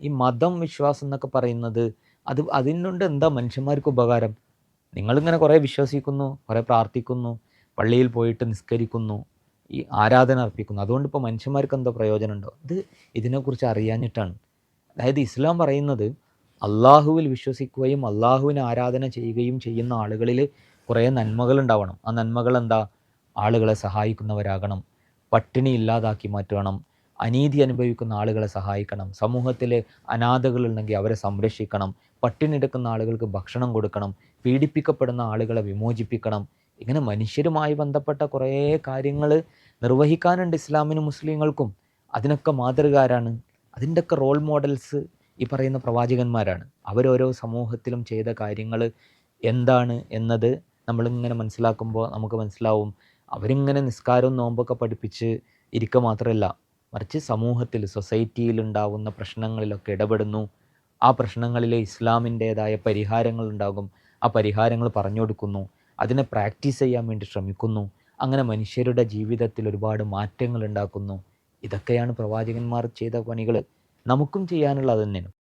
ഈ മതം, വിശ്വാസം എന്നൊക്കെ പറയുന്നത് അതിനോണ്ട് എന്താ മനുഷ്യന്മാർക്ക് ഉപകാരം? നിങ്ങളിങ്ങനെ കുറേ വിശ്വസിക്കുന്നു, കുറേ പ്രാർത്ഥിക്കുന്നു, പള്ളിയിൽ പോയിട്ട് നിസ്കരിക്കുന്നു, ഈ ആരാധന അർപ്പിക്കുന്നു. അതുകൊണ്ട് ഇപ്പോൾ മനുഷ്യന്മാർക്ക് എന്തോ പ്രയോജനമുണ്ടോ? ഇതിനെക്കുറിച്ച് അറിയാഞ്ഞിട്ടാണ്. അതായത് ഇസ്ലാം പറയുന്നത് അള്ളാഹുവിൽ വിശ്വസിക്കുകയും അള്ളാഹുവിനെ ആരാധന ചെയ്യുകയും ചെയ്യുന്ന ആളുകളിൽ കുറേ നന്മകൾ ഉണ്ടാവണം. ആ നന്മകൾ എന്താ? ആളുകളെ സഹായിക്കുന്നവരാകണം, പട്ടിണി ഇല്ലാതാക്കി മാറ്റണം, അനീതി അനുഭവിക്കുന്ന ആളുകളെ സഹായിക്കണം, സമൂഹത്തിൽ അനാഥകളുണ്ടെങ്കിൽ അവരെ സംരക്ഷിക്കണം, പട്ടിണി എടുക്കുന്ന ആളുകൾക്ക് ഭക്ഷണം കൊടുക്കണം, പീഡിപ്പിക്കപ്പെടുന്ന ആളുകളെ വിമോചിപ്പിക്കണം. ഇങ്ങനെ മനുഷ്യരുമായി ബന്ധപ്പെട്ട കുറേ കാര്യങ്ങൾ നിർവഹിക്കാനുണ്ട് ഇസ്ലാമിനും മുസ്ലിങ്ങൾക്കും. അതിനൊക്കെ മാതൃക ആരാണ്? അതിൻ്റെയൊക്കെ റോൾ മോഡൽസ് ഈ പറയുന്ന പ്രവാചകന്മാരാണ്. അവരോരോ സമൂഹത്തിലും ചെയ്ത കാര്യങ്ങൾ എന്താണ് എന്നത് നമ്മളിങ്ങനെ മനസ്സിലാക്കുമ്പോൾ നമുക്ക് മനസ്സിലാവും, അവരിങ്ങനെ നിസ്കാരവും നോമ്പൊക്കെ പഠിപ്പിച്ച് ഇരിക്കുക മാത്രമല്ല, മറിച്ച് സമൂഹത്തിൽ സൊസൈറ്റിയിൽ ഉണ്ടാകുന്ന പ്രശ്നങ്ങളിലൊക്കെ ഇടപെടുന്നു. ആ പ്രശ്നങ്ങളിൽ ഇസ്ലാമിൻ്റേതായ പരിഹാരങ്ങൾ ഉണ്ടാകും. ആ പരിഹാരങ്ങൾ പറഞ്ഞു കൊടുക്കുന്നു. അതിനെ പ്രാക്ടീസ് ചെയ്യാൻ വേണ്ടി ശ്രമിക്കുന്നു. അങ്ങനെ മനുഷ്യരുടെ ജീവിതത്തിൽ ഒരുപാട് മാറ്റങ്ങൾ ഉണ്ടാക്കുന്നു. ഇതൊക്കെയാണ് പ്രവാചകന്മാർ ചെയ്ത പണികൾ. നമുക്കും ചെയ്യാനുള്ളത് തന്നെയാണ്.